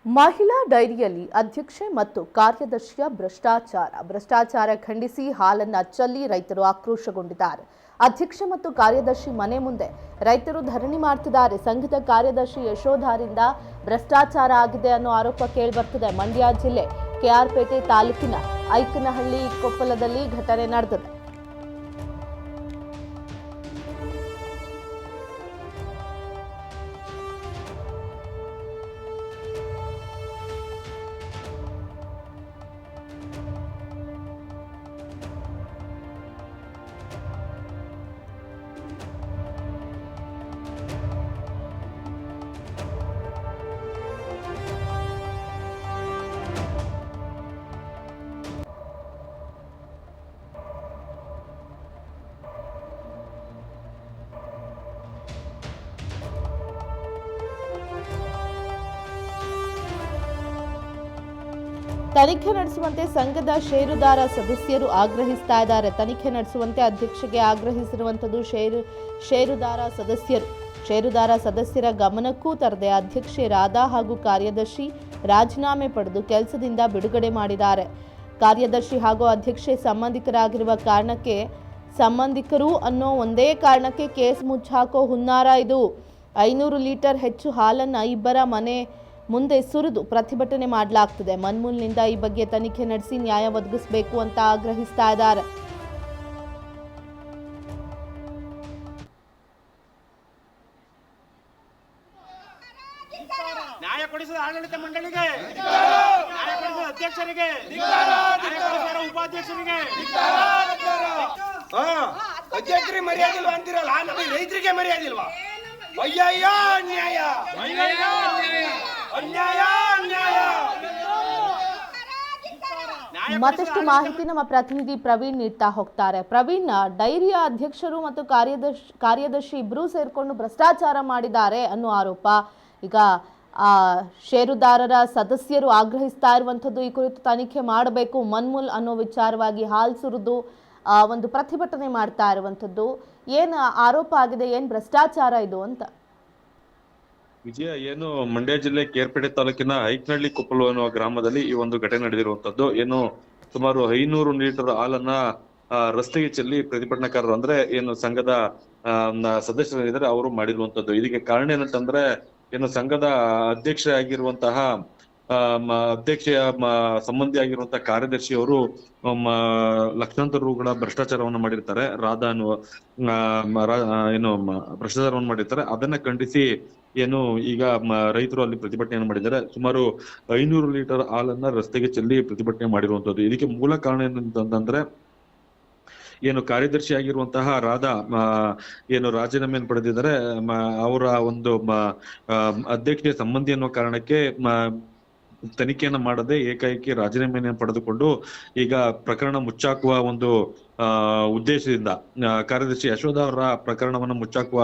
ಮಹಿಳಾ ಡೈರಿಯಲ್ಲಿ ಅಧ್ಯಕ್ಷೆ ಮತ್ತು ಕಾರ್ಯದರ್ಶಿಯ ಭ್ರಷ್ಟಾಚಾರ ಖಂಡಿಸಿ ಹಾಲನ್ನ ಚೆಲ್ಲಿ ರೈತರು ಆಕ್ರೋಶಗೊಂಡಿದ್ದಾರೆ. ಅಧ್ಯಕ್ಷೆ ಮತ್ತು ಕಾರ್ಯದರ್ಶಿ ಮನೆ ಮುಂದೆ ರೈತರು ಧರಣಿ ಮಾಡ್ತಿದ್ದಾರೆ. ಸಂಘದ ಕಾರ್ಯದರ್ಶಿ ಯಶೋಧರಿಂದ ಭ್ರಷ್ಟಾಚಾರ ಆಗಿದೆ ಅನ್ನೋ ಆರೋಪ ಕೇಳಿಬರ್ತಿದೆ. ಮಂಡ್ಯ ಜಿಲ್ಲೆ ಕೆಆರ್ಪೇಟೆ ತಾಲೂಕಿನ ಐಕನಹಳ್ಳಿ ಕೊಪ್ಪಲದಲ್ಲಿ ಘಟನೆ ನಡೆದಿದೆ. ತನಿಖೆ ನಡೆಸುವಂತೆ ಸಂಘದ ಷೇರುದಾರ ಸದಸ್ಯರು ಆಗ್ರಹಿಸ್ತಾ ಇದ್ದಾರೆ. ತನಿಖೆ ನಡೆಸುವಂತೆ ಅಧ್ಯಕ್ಷೆಗೆ ಆಗ್ರಹಿಸಿರುವಂಥದ್ದು ಷೇರುದಾರ ಸದಸ್ಯರ ಗಮನಕ್ಕೂ ತರದೆ ಅಧ್ಯಕ್ಷೆ ರಾಧಾ ಹಾಗೂ ಕಾರ್ಯದರ್ಶಿ ರಾಜೀನಾಮೆ ಪಡೆದು ಕೆಲಸದಿಂದ ಬಿಡುಗಡೆ ಮಾಡಿದ್ದಾರೆ. ಕಾರ್ಯದರ್ಶಿ ಹಾಗೂ ಅಧ್ಯಕ್ಷೆ ಸಂಬಂಧಿಕರು ಅನ್ನೋ ಒಂದೇ ಕಾರಣಕ್ಕೆ ಕೇಸ್ ಮುಚ್ಚಾಕೋ ಹುನ್ನಾರ ಇದು. 500 ಲೀಟರ್ ಹೆಚ್ಚು ಹಾಲನ್ನು ಇಬ್ಬರ ಮನೆ ಮುಂದೆ ಸುರಿದು ಪ್ರತಿಭಟನೆ ಮಾಡಲಾಗ್ತಿದೆ. ಮನ್ಮೂಲ್ನಿಂದ ಈ ಬಗ್ಗೆ ತನಿಖೆ ನಡೆಸಿ ನ್ಯಾಯ ಒದಗಿಸಬೇಕು ಅಂತ ಆಗ್ರಹಿಸ್ತಾ ಇದ್ದಾರೆ. ನ್ಯಾಯ ಕೊಡಿಸಿದ ಆಡಳಿತ ಮಂಡಳಿಗೆ, ನ್ಯಾಯ ಕೊಡಿಸಿದ ಅಧ್ಯಕ್ಷರಿಗೆ, ಉಪಾಧ್ಯಕ್ಷರಿಗೆ ಅಧ್ಯಕ್ಷರಿಗೆ ಮರ್ಯಾದಿಲ್ವಾ ಅಂತಿರಲ್ಲ, ರೈತರಿಗೆ ಮರ್ಯಾದಿಲ್ವಾ? ಅಯ್ಯಯ್ಯ ಅನ್ಯಾಯ, ಅನ್ಯಾಯ ಅನ್ಯಾಯ. ಮತ್ತಷ್ಟು ಮಾಹಿತಿ ನಮ್ಮ ಪ್ರತಿನಿಧಿ ಪ್ರವೀಣ್ ನೀಡ್ತಾ ಹೋಗ್ತಾರೆ. ಪ್ರವೀಣ್, ಡೈರಿಯ ಅಧ್ಯಕ್ಷರು ಮತ್ತು ಕಾರ್ಯದರ್ಶಿ ಇಬ್ಬರೂ ಸೇರ್ಕೊಂಡು ಭ್ರಷ್ಟಾಚಾರ ಮಾಡಿದ್ದಾರೆ ಅನ್ನೋ ಆರೋಪ ಈಗ ಷೇರುದಾರರ ಸದಸ್ಯರು ಆಗ್ರಹಿಸ್ತಾ ಇರುವಂಥದ್ದು. ಈ ಕುರಿತು ತನಿಖೆ ಮಾಡಬೇಕು, ಮನ್ಮೂಲ್ ಅನ್ನೋ ವಿಚಾರವಾಗಿ ಹಾಲ್ ಸುರಿದು ಒಂದು ಪ್ರತಿಭಟನೆ ಮಾಡ್ತಾ ಇರುವಂಥದ್ದು. ಏನು ಆರೋಪ ಆಗಿದೆ, ಏನು ಭ್ರಷ್ಟಾಚಾರ ಇದು ಅಂತ? ವಿಜಯ, ಏನು ಮಂಡ್ಯ ಜಿಲ್ಲೆ ಕೇರ್ಪೇಟೆ ತಾಲೂಕಿನ ಐಕನಹಳ್ಳಿ ಕೊಪ್ಪಲು ಅನ್ನುವ ಗ್ರಾಮದಲ್ಲಿ ಈ ಒಂದು ಘಟನೆ ನಡೆದಿರುವಂತದ್ದು. ಏನು ಸುಮಾರು 500 ಲೀಟರ್ ಹಾಲನ್ನ ರಸ್ತೆಗೆ ಚೆಲ್ಲಿ ಪ್ರತಿಭಟನಾಕಾರರು, ಅಂದ್ರೆ ಏನು ಸಂಘದ ಸದಸ್ಯರಿದ್ದಾರೆ, ಅವರು ಮಾಡಿರುವಂತದ್ದು. ಇದಕ್ಕೆ ಕಾರಣ ಏನಂತಂದ್ರೆ, ಏನು ಸಂಘದ ಅಧ್ಯಕ್ಷ ಆಗಿರುವಂತಹ ಅಧ್ಯಕ್ಷೆಯ ಸಂಬಂಧಿ ಆಗಿರುವಂತಹ ಕಾರ್ಯದರ್ಶಿ ಅವರು ಲಕ್ಷಾಂತರ ರೂಗಳ ಭ್ರಷ್ಟಾಚಾರವನ್ನು ಮಾಡಿರ್ತಾರೆ. ರಾಧಾ ಅನ್ನುವ ಏನು ಭ್ರಷ್ಟಾಚಾರವನ್ನು ಮಾಡಿರ್ತಾರೆ. ಅದನ್ನ ಖಂಡಿಸಿ ಏನು ಈಗ ರೈತರು ಅಲ್ಲಿ ಪ್ರತಿಭಟನೆಯನ್ನು ಮಾಡಿದ್ದಾರೆ. ಸುಮಾರು 500 ಲೀಟರ್ ಹಾಲನ್ನ ರಸ್ತೆಗೆ ಚೆಲ್ಲಿ ಪ್ರತಿಭಟನೆ ಮಾಡಿರುವಂತದ್ದು. ಇದಕ್ಕೆ ಮೂಲ ಕಾರಣ ಏನಂತಂದ್ರೆ, ಏನು ಕಾರ್ಯದರ್ಶಿ ಆಗಿರುವಂತಹ ರಾಧಾ ಏನು ರಾಜೀನಾಮೆಯನ್ನು ಪಡೆದಿದ್ದಾರೆ. ಅವರ ಒಂದು ಅಧ್ಯಕ್ಷೆಯ ಸಂಬಂಧಿ ಅನ್ನುವ ಕಾರಣಕ್ಕೆ ತನಿಖೆಯನ್ನ ಮಾಡದೆ ಏಕಾಏಕಿ ರಾಜೀನಾಮೆಯನ್ನು ಪಡೆದುಕೊಂಡು ಈಗ ಪ್ರಕರಣ ಮುಚ್ಚಾಕುವ ಒಂದು ಉದ್ದೇಶದಿಂದ, ಕಾರ್ಯದರ್ಶಿ ಯಶೋಧ ಅವರ ಪ್ರಕರಣವನ್ನು ಮುಚ್ಚಾಕುವ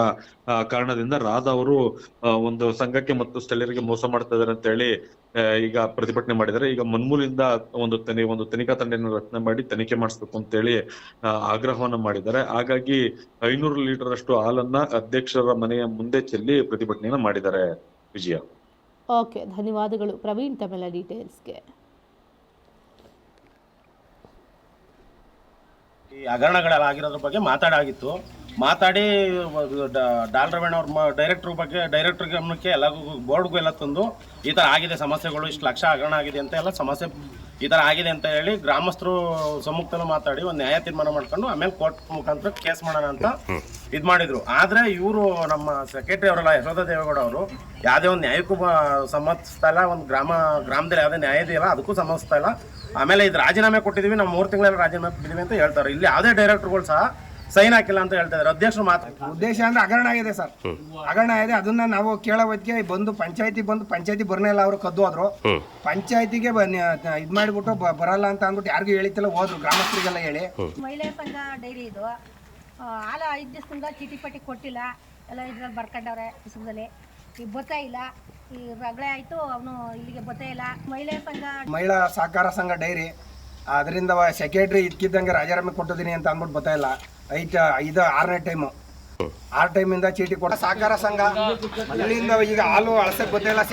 ಕಾರಣದಿಂದ ರಾಧಾ ಅವರು ಒಂದು ಸಂಘಕ್ಕೆ ಮತ್ತು ಸ್ಥಳೀಯರಿಗೆ ಮೋಸ ಮಾಡ್ತಾ ಇದಾರೆ ಅಂತ ಹೇಳಿ ಈಗ ಪ್ರತಿಭಟನೆ ಮಾಡಿದ್ದಾರೆ. ಈಗ ಮನ್ಮೂಲಿಂದ ಒಂದು ತನಿಖಾ ತಂಡವನ್ನು ರಚನೆ ಮಾಡಿ ತನಿಖೆ ಮಾಡಿಸ್ಬೇಕು ಅಂತ ಹೇಳಿ ಆಗ್ರಹವನ್ನ ಮಾಡಿದ್ದಾರೆ. ಹಾಗಾಗಿ 500 ಲೀಟರ್ ಅಷ್ಟು ಹಾಲನ್ನ ಅಧ್ಯಕ್ಷರ ಮನೆಯ ಮುಂದೆ ಚೆಲ್ಲಿ ಪ್ರತಿಭಟನೆಯನ್ನ ಮಾಡಿದ್ದಾರೆ. ವಿಜಯ, ಓಕೆ, ಧನ್ಯವಾದಗಳು ಪ್ರವೀಣ್ ತಮ್ಮೆಲ್ಲ ಡೀಟೇಲ್ಸ್ಗೆ. ಈ ಹಗರಣಗಳಾಗಿರೋದ್ರ ಬಗ್ಗೆ ಮಾತಾಡಿ ಡಾಲ್ರವೇಣ್ ಅವ್ರ ಡೈರೆಕ್ಟರ್ ಗಮನಕ್ಕೆ ಎಲ್ಲರಿಗೂ ಬೋರ್ಡ್ಗೂ ಎಲ್ಲ ತಂದು ಈ ಥರ ಆಗಿದೆ ಸಮಸ್ಯೆಗಳು, ಇಷ್ಟು ಲಕ್ಷ ಹಗರಣ ಆಗಿದೆ ಅಂತ ಎಲ್ಲ ಸಮಸ್ಯೆ ಈ ಥರ ಆಗಿದೆ ಅಂತ ಹೇಳಿ ಗ್ರಾಮಸ್ಥರು ಸಮ್ಮುಖದಲ್ಲೂ ಮಾತಾಡಿ ಒಂದು ನ್ಯಾಯ ತೀರ್ಮಾನ ಮಾಡ್ಕೊಂಡು ಆಮೇಲೆ ಕೋರ್ಟ್ ಮುಖಾಂತರ ಕೇಸ್ ಮಾಡೋಣ ಅಂತ ಇದು ಮಾಡಿದ್ರು. ಆದರೆ ಇವರು ನಮ್ಮ ಸೆಕ್ರೆಟರಿ ಅವರಲ್ಲ, ಯಶೋಧ ದೇವೇಗೌಡ ಅವರು, ಯಾವುದೇ ಒಂದು ನ್ಯಾಯಕ್ಕೂ ಸಮರ್ಥಿಸ್ತಾ ಇಲ್ಲ. ಒಂದು ಗ್ರಾಮದಲ್ಲಿ ಯಾವುದೇ ನ್ಯಾಯ ಇದೆಯಲ್ಲ ಅದಕ್ಕೂ ಸಮರ್ಥಿಸ್ತಾ ಇಲ್ಲ. ಆಮೇಲೆ ಇದು ರಾಜೀನಾಮೆ ಕೊಟ್ಟಿದ್ದೀವಿ, ನಾವು 3 ತಿಂಗಳಲ್ಲಿ ರಾಜೀನಾಮೆ ಕೊಟ್ಟಿದ್ದೀವಿ ಅಂತ ಹೇಳ್ತಾರೆ. ಇಲ್ಲಿ ಯಾವುದೇ ಡೈರೆಕ್ಟರ್ಗಳು ಸಹ ಸೈನ್ ಹಾಕಿಲ್ಲ ಅಂತ ಹೇಳ್ತಾ ಇದ್ದಾರೆ. ಅಧ್ಯಕ್ಷರು ಮಾತ್ರ ಉದ್ದೇಶ ಅಂದ್ರೆ ಹಗರಣ ಆಗಿದೆ ಸರ್, ಹಗರಣ ಆಗಿದೆ. ಅದನ್ನ ನಾವು ಕೇಳೋದಕ್ಕೆ ಬಂದು ಪಂಚಾಯತಿ ಬರ್ನೇ ಇಲ್ಲ, ಅವರು ಕದ್ದು ಹೋದ್ರು. ಪಂಚಾಯತಿಗೆ ಇದ್ ಮಾಡಿಬಿಟ್ಟು ಬರಲ್ಲ ಅಂತ ಅಂದ್ಬಿಟ್ಟು ಯಾರಿಗೂ ಹೇಳಿತ್ತಿಲ್ಲ, ಹೋದ್ರು ಗ್ರಾಮಸ್ಥರಿಗೆಲ್ಲ ಹೇಳಿ. ಮಹಿಳಾ ಸಂಘ ಡೈರಿ ಇದು ಹಾಲ 5 ದಿವಸದಿಂದ ಚೀಟಿ ಪಟ್ಟಿ ಕೊಟ್ಟಿಲ್ಲ, ಎಲ್ಲ ಇದ್ರಲ್ಲಿ ಬರ್ಕೊಂಡವ್ರೆ ಪುಸ್ತಕದಲ್ಲಿ. ಈಗ ಬರ್ತಾ ಇಲ್ಲ, ಈ ರಗಳೆ ಆಯ್ತು, ಅವನು ಇಲ್ಲಿಗೆ ಬರ್ತಾ ಇಲ್ಲ. ಮಹಿಳಾ ಸಹಕಾರ ಸಂಘ ಡೈರಿ ಅದರಿಂದ ಸೆಕ್ರೆಟರಿ ಇದ್ಕಿದ್ದಂಗೆ ರಾಜೀನಾಮೆ ಕೊಟ್ಟಿದ್ದೀನಿ ಅಂತ ಅಂದ್ಬಿಟ್ಟು ಬರ್ತಾ ಇಲ್ಲ. 6ನೇ ಟೈಮು 6 ಟೈಮಿಂದ ಚೀಟಿ ಕೊಡ ಸಹಕಾರ ಸಂಘ ಇಲ್ಲಿಂದ ಈಗ ಹಾಲು ಅಳಸಕ್ಕೆ ಗೊತ್ತಿಲ್ಲ.